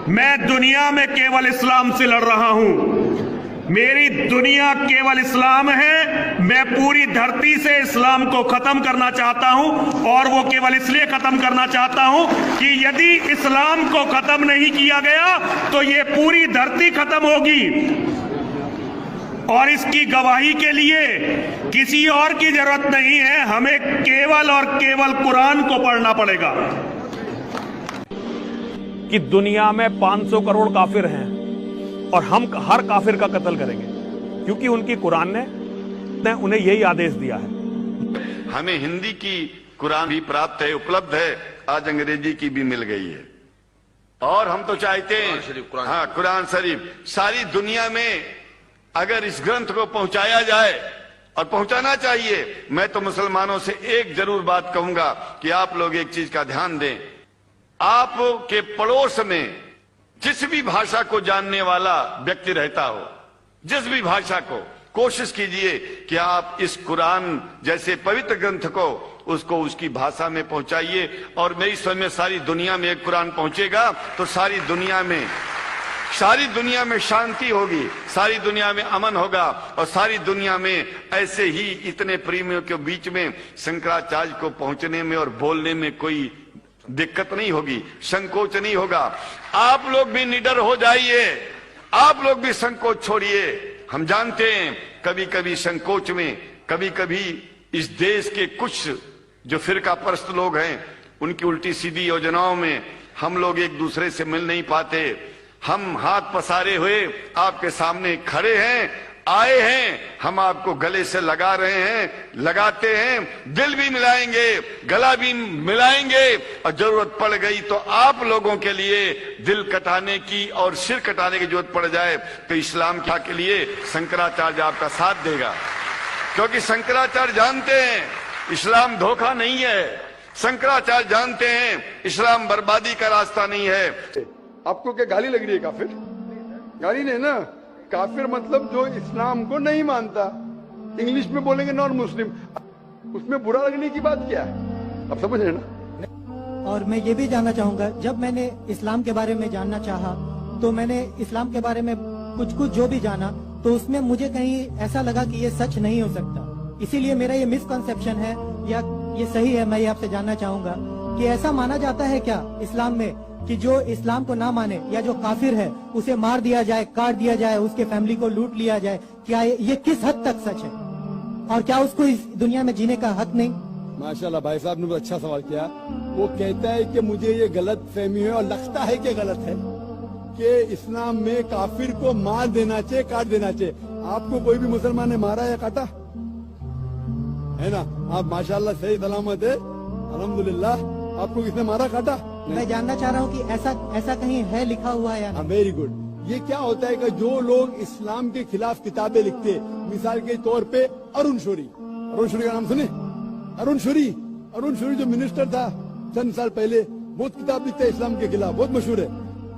मैं दुनिया में केवल इस्लाम से लड़ रहा हूं। मेरी दुनिया केवल इस्लाम है। मैं पूरी धरती से इस्लाम को खत्म करना चाहता हूं, और वो केवल इसलिए खत्म करना चाहता हूं कि यदि इस्लाम को खत्म नहीं किया गया तो ये पूरी धरती खत्म होगी। और इसकी गवाही के लिए किसी और की जरूरत नहीं है, हमें केवल और केवल कुरान को पढ़ना पड़ेगा। कि दुनिया में 500 करोड़ काफिर हैं और हम हर काफिर का कत्ल करेंगे, क्योंकि उनकी कुरान ने उन्हें यही आदेश दिया है। हमें हिंदी की कुरान भी प्राप्त है, उपलब्ध है, आज अंग्रेजी की भी मिल गई है। और हम तो चाहते हैं हाँ, कुरान शरीफ सारी दुनिया में अगर इस ग्रंथ को पहुंचाया जाए, और पहुंचाना चाहिए। मैं तो मुसलमानों से एक जरूर बात कहूंगा कि आप लोग एक चीज का ध्यान दें। आपके पड़ोस में जिस भी भाषा को जानने वाला व्यक्ति रहता हो, जिस भी भाषा को, कोशिश कीजिए कि आप इस कुरान जैसे पवित्र ग्रंथ को उसको उसकी भाषा में पहुंचाइए। और मेरी समझ में सारी दुनिया में एक कुरान पहुंचेगा तो सारी दुनिया में शांति होगी, सारी दुनिया में अमन होगा, और सारी दुनिया में ऐसे ही इतने प्रेमियों के बीच में शंकराचार्य को पहुंचने में और बोलने में कोई दिक्कत नहीं होगी, संकोच नहीं होगा। आप लोग भी निडर हो जाइए, आप लोग भी संकोच छोड़िए। हम जानते हैं कभी कभी संकोच में, कभी कभी इस देश के कुछ जो फिरका परस्त लोग हैं उनकी उल्टी सीधी योजनाओं में हम लोग एक दूसरे से मिल नहीं पाते। हम हाथ पसारे हुए आपके सामने खड़े हैं, आए हैं, हम आपको गले से लगा रहे हैं, लगाते हैं, दिल भी मिलाएंगे, गला भी मिलाएंगे, और जरूरत पड़ गई तो आप लोगों के लिए दिल कटाने की और सिर कटाने की जरूरत पड़ जाए तो इस्लाम के लिए शंकराचार्य आपका साथ देगा। क्योंकि शंकराचार्य जानते हैं इस्लाम धोखा नहीं है, शंकराचार्य जानते हैं इस्लाम बर्बादी का रास्ता नहीं है। आपको क्या गाली लग रही है? काफिर गाली नहीं ना, काफिर मतलब जो इस्लाम को नहीं मानता। इंग्लिश में बोलेंगे नॉन मुस्लिम, उसमें बुरा लगने की बात क्या है? आप समझ रहे ना। और मैं ये भी जानना चाहूंगा, जब मैंने इस्लाम के बारे में जानना चाहा तो मैंने इस्लाम के बारे में कुछ जो भी जाना तो उसमें मुझे कहीं ऐसा लगा कि ये सच नहीं हो सकता। इसीलिए मेरा ये मिसकंसेप्शन है या ये सही है, मैं ये आपसे जानना चाहूंगा कि ऐसा माना जाता है क्या इस्लाम में कि जो इस्लाम को ना माने या जो काफिर है उसे मार दिया जाए, काट दिया जाए, उसके फैमिली को लूट लिया जाए? क्या ये किस हद तक सच है, और क्या उसको इस दुनिया में जीने का हक नहीं? माशाल्लाह भाई साहब ने अच्छा सवाल किया। वो कहता है कि मुझे ये गलत फहमी है और लगता है कि गलत है कि इस्लाम में काफिर को मार देना चाहिए, काट देना चाहिए। आपको कोई भी मुसलमान ने मारा या काटा है ना? आप माशाल्लाह सही सलामत है, अल्हम्दुलिल्लाह। आपको किसने मारा, काटा? मैं जानना चाह रहा हूँ कि ऐसा कहीं है लिखा हुआ है या नहीं? Very good. ये क्या होता है कि जो लोग इस्लाम के खिलाफ किताबें लिखते, मिसाल के तौर पे अरुण शौरी का नाम सुने? अरुण शौरी जो मिनिस्टर था चंद साल पहले, बहुत किताब लिखते हैं इस्लाम के खिलाफ, बहुत मशहूर है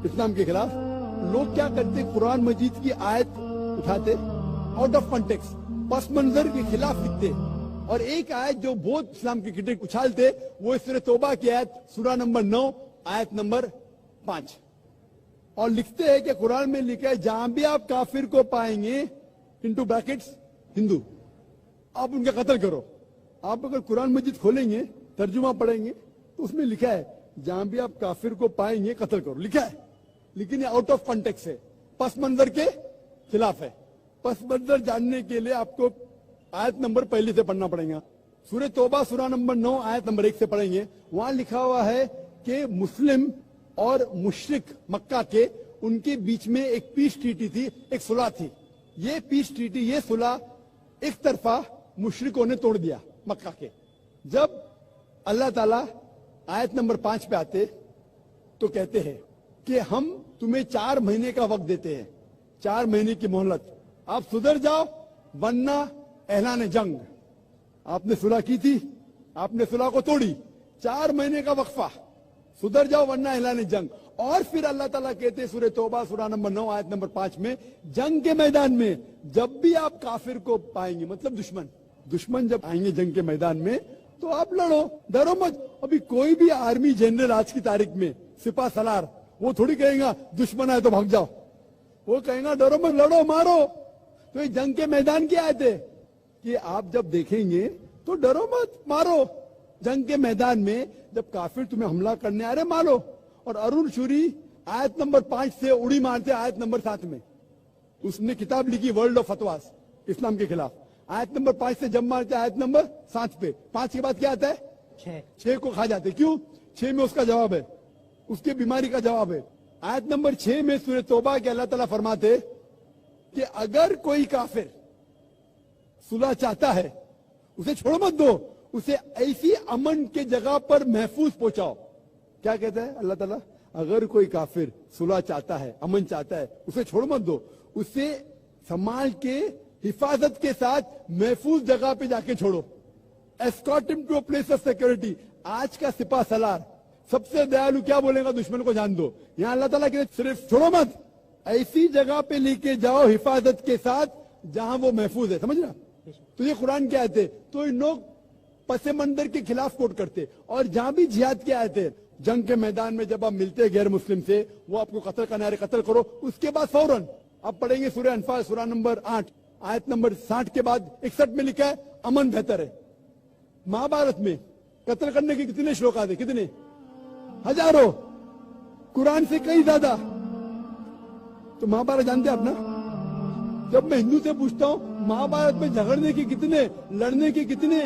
इस्लाम के खिलाफ। लोग क्या करते, कुरान मजीद की आयत उठाते, आउट ऑफ कॉन्टेक्स्ट, पस मंजर के खिलाफ लिखते, और एक आयत जो बहुत इस्लाम के क्रिटिक उछालते, वो सूरह तौबा की आयत, सूरा नंबर 9 आयत नंबर 5, और लिखते हैं कि कुरान में लिखा है जहां भी आप काफिर को पाएंगे, इनटू ब्रैकेट्स हिंदू, आप उनका कत्ल करो। आप अगर कुरान मजीद खोलेंगे, तर्जुमा पढ़ेंगे तो उसमें लिखा है जहां भी आप काफिर को पाएंगे कत्ल करो, लिखा है। लेकिन ये आउट ऑफ कॉन्टेक्स्ट है, पस मंजर के खिलाफ है। पस मंजर जानने के लिए आपको आयत नंबर पहले से पढ़ना पड़ेगा। सूरह तौबा सूरा नंबर 9 आयत नंबर 1 से पढ़ेंगे। वहां लिखा हुआ है कि मुस्लिम और मुशरिक मक्का के, उनके बीच में एक पीस ट्रीटी थी, एक सुलह थी। ये पीस ट्रीटी, ये सुलह एक तरफा मुशरिकों ने तोड़ दिया मक्का के। जब अल्लाह ताला आयत नंबर 5 पे आते तो कहते हैं कि हम तुम्हें 4 महीने का वक्त देते हैं, 4 महीने की मोहलत, आप सुधर जाओ वरना ऐलान जंग। आपने सुलह की थी, आपने सुलह को तोड़ी, 4 महीने का वक्फा, सुधर जाओ वरना ऐलान जंग। और फिर अल्लाह ताला कहते सूरह तौबा सूरा नंबर 9 आयत नंबर 5 में, जंग के मैदान में जब भी आप काफिर को पाएंगे, मतलब दुश्मन जब आएंगे जंग के मैदान में तो आप लड़ो, डरो मत। अभी कोई भी आर्मी जनरल आज की तारीख में, सिपा सलार, वो थोड़ी कहेगा दुश्मन है तो भाग जाओ, वो कहेगा डरो मत, लड़ो, मारो। तो ये जंग के मैदान की आयत है कि आप जब देखेंगे तो डरो मत, मारो। जंग के मैदान में जब काफिर तुम्हें हमला करने आ रहे, मारो। और अरुण शूरी आयत नंबर 5 से उड़ी मारते आयत नंबर 7 में। उसने किताब लिखी वर्ल्ड ऑफ फतवास इस्लाम के खिलाफ। आयत नंबर 5 से जब मारते आयत नंबर 7 पे। 5 के बाद क्या आता है? 6 को खा जाते। क्यों? 6 में उसका जवाब है, उसकी बीमारी का जवाब है। आयत नंबर 6 में सूरह तौबा के अल्लाह ताला फरमाते कि अगर कोई काफिर सुलह चाहता है, उसे छोड़ मत दो, उसे ऐसी अमन के जगह पर महफूज पहुंचाओ। क्या कहता है अल्लाह ताला? अगर कोई काफिर सुलह चाहता है, अमन चाहता है, उसे छोड़ मत दो, उसे संभाल के हिफाजत के साथ महफूज जगह पे जाके छोड़ो। Escort him to a place of security. आज का सिपा सलार सबसे दयालु क्या बोलेगा? दुश्मन को जान दो। यहां अल्लाह ताला कहते सिर्फ छोड़ो मत, ऐसी जगह पे लेके जाओ हिफाजत के साथ जहां वो महफूज है। समझ रहा? तो ये कुरान की आयत है। तो इन लोग पसे मंदिर के खिलाफ कोट करते, और जहां भी जिहाद की आयत है, जंग के मैदान में जब आप मिलते हैं गैर मुस्लिम से, वो आपको कत्ल करना है, कत्ल करो। उसके बाद फौरन आप पढ़ेंगे सूरह अनफाल सूरह नंबर 8 आयत नंबर 60 के बाद 61 में लिखा है अमन बेहतर है। महाभारत में कत्ल करने के कितने श्लोक आते? कितने? हजारों, कुरान से कई ज्यादा। तो महाभारत जानते हैं आप ना? जब मैं हिंदू से पूछता हूँ महाभारत में झगड़ने के कितने, लड़ने के कितने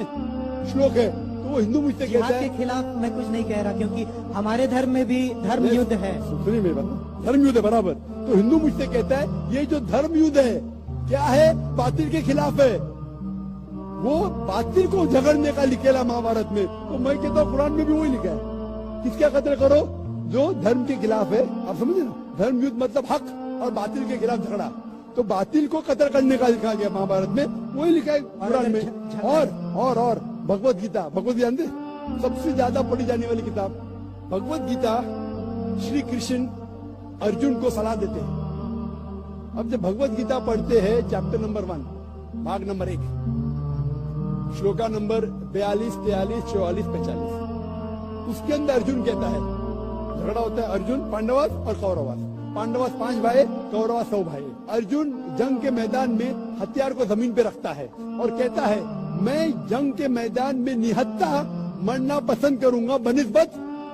श्लोक है, तो वो हिंदू मुझसे कहता जिहाद है के खिलाफ मैं कुछ नहीं कह रहा, क्योंकि हमारे धर्म में भी धर्म युद्ध है। सुनिए मेरी बात, धर्म युद्ध है बराबर। तो हिंदू मुझसे कहता है ये जो धर्म युद्ध है क्या है? बातिल के खिलाफ है। वो बातिल को झगड़ने का लिखेला महाभारत में। तो मैं कहता हूँ कुरान में भी वही लिखा है, किसका कत्ल करो? जो धर्म के खिलाफ है। आप समझे ना? धर्म युद्ध मतलब हक और बातिल के खिलाफ झगड़ा। तो बातिल को कत्ल करने का लिखा गया महाभारत में, वही लिखा है कुरान में। और भगवत गीता, भगवत गीता जानते? सबसे ज्यादा पढ़ी जाने वाली किताब भगवत गीता। श्री कृष्ण अर्जुन को सलाह देते हैं। अब जब भगवत गीता पढ़ते हैं चैप्टर नंबर 1 भाग नंबर 1 श्लोका नंबर 42, 43, 44, 45, उसके अंदर अर्जुन कहता है, झगड़ा होता है अर्जुन पांडवास और कौरवास। पांडवास 5 भाई, कौरवास 100 भाई। अर्जुन जंग के मैदान में हथियार को जमीन पे रखता है और कहता है मैं जंग के मैदान में निहत्था मरना पसंद करूंगा बनिस्बत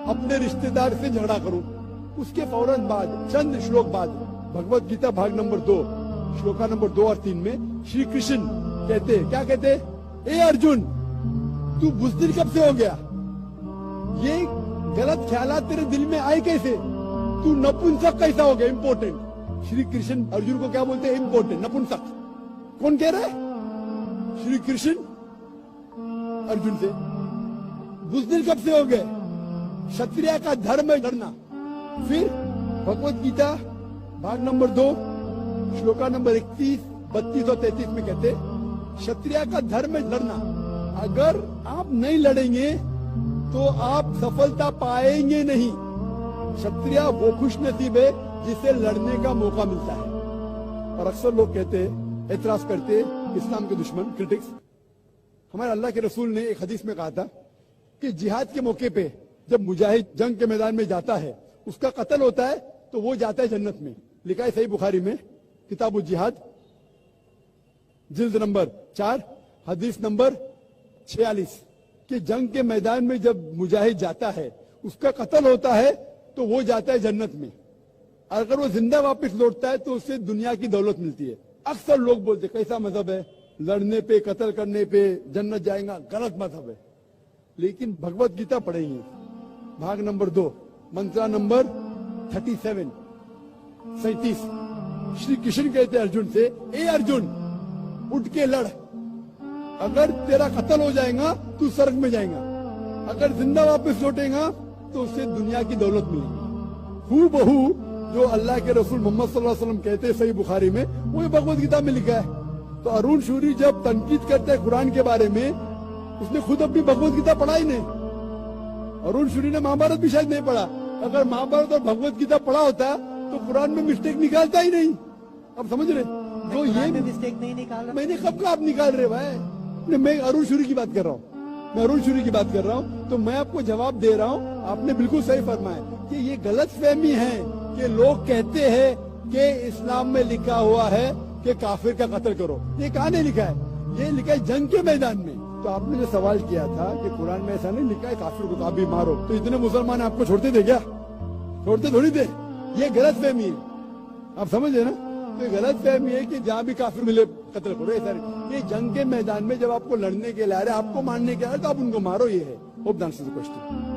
अपने रिश्तेदार से झगड़ा करूं। उसके फौरन बाद चंद श्लोक बाद भगवत गीता भाग नंबर 2 श्लोका नंबर 2 और 3 में श्री कृष्ण कहते, क्या कहते? ए अर्जुन, तू बुज़दिल कब से हो गया? ये गलत ख्यालात तेरे दिल में आए कैसे? तू नपुंसक कैसा हो गया? इंपोर्टेंट। श्री कृष्ण अर्जुन को क्या बोलते हैं? इंपोर्टेंट, नपुंसक। कौन कह रहा है? श्री कृष्ण अर्जुन से। बुज़दिल कब से हो गए? क्षत्रिय का धर्म है लड़ना। फिर भगवत गीता भाग नंबर 2 श्लोका नंबर 31, 32 और 33 में कहते क्षत्रिय का धर्म है लड़ना। अगर आप नहीं लड़ेंगे तो आप सफलता पाएंगे नहीं। क्षत्रिय वो खुश नसीब है जिसे लड़ने का मौका मिलता है। और अक्सर लोग कहते, एतराज करते, इस्लाम के दुश्मन, क्रिटिक्स, हमारे अल्लाह के रसूल ने एक हदीस में कहा था कि जिहाद के मौके पे जब मुजाहिद जंग के मैदान में जाता है, उसका कत्ल होता है तो वो जाता है जन्नत में। लिखा है सही बुखारी में किताबुल जिहाद जिल्द नंबर 4 हदीस नंबर 46 कि जंग के मैदान में जब मुजाहिद जाता है, उसका कत्ल होता है तो वो जाता है जन्नत में। अगर वो जिंदा वापस लौटता है तो उससे दुनिया की दौलत मिलती है। अक्सर लोग बोलते कैसा मजहब है, लड़ने पे कत्ल करने पे जन्नत जाएगा, गलत मजहब है। लेकिन भगवत गीता पढ़ेंगे भाग नंबर 2 मंत्रा नंबर 37 श्री कृष्ण कहते अर्जुन से, ए अर्जुन उठ के लड़। अगर तेरा कत्ल हो जाएगा तू स्वर्ग में जाएगा, अगर जिंदा वापस लौटेगा तो उससे दुनिया की दौलत मिलेगी। हूबहू जो अल्लाह के रसूल मोहम्मद सल्लल्लाहु अलैहि वसल्लम कहते सही बुखारी में, वही भगवत गीता में लिखा है। तो अरुण शूरी जब तनकीद करते हैं कुरान के बारे में, उसने खुद अपनी भगवत गीता पढ़ा ही नहीं। अरुण शूरी ने महाभारत भी शायद नहीं पढ़ा। अगर महाभारत और भगवत गीता पढ़ा होता तो कुरान में मिस्टेक निकालता ही नहीं। अब समझ रहे? जो ये मिस्टेक नहीं निकाल रहा। मैंने कब का आप निकाल रहे भाई? मैं अरुण शूरी की बात कर रहा हूँ। मैं अरुण शूरी की बात कर रहा हूँ, तो मैं आपको जवाब दे रहा हूँ, आपने बिल्कुल सही फरमाया कि ये गलतफहमी है कि लोग कहते हैं कि इस्लाम में लिखा हुआ है कि काफिर का कत्ल करो। ये कहाँ नहीं लिखा है? ये लिखा है जंग के मैदान में। तो आपने जो सवाल किया था कि कुरान में ऐसा नहीं लिखा है काफिर को कभी मारो, तो इतने मुसलमान आपको छोड़ते थे क्या? छोड़ते थोड़ी थे। ये गलतफहमी है, आप समझे ना? तो गलतफहमी है कि जहाँ भी काफिर मिले कत्ल करो, ऐसा नहीं। ये जंग के मैदान में जब आपको लड़ने के लिए आ रहे, आपको मारने के आ रहे, तो आप उनको मारो, ये है। Hope the answer the question.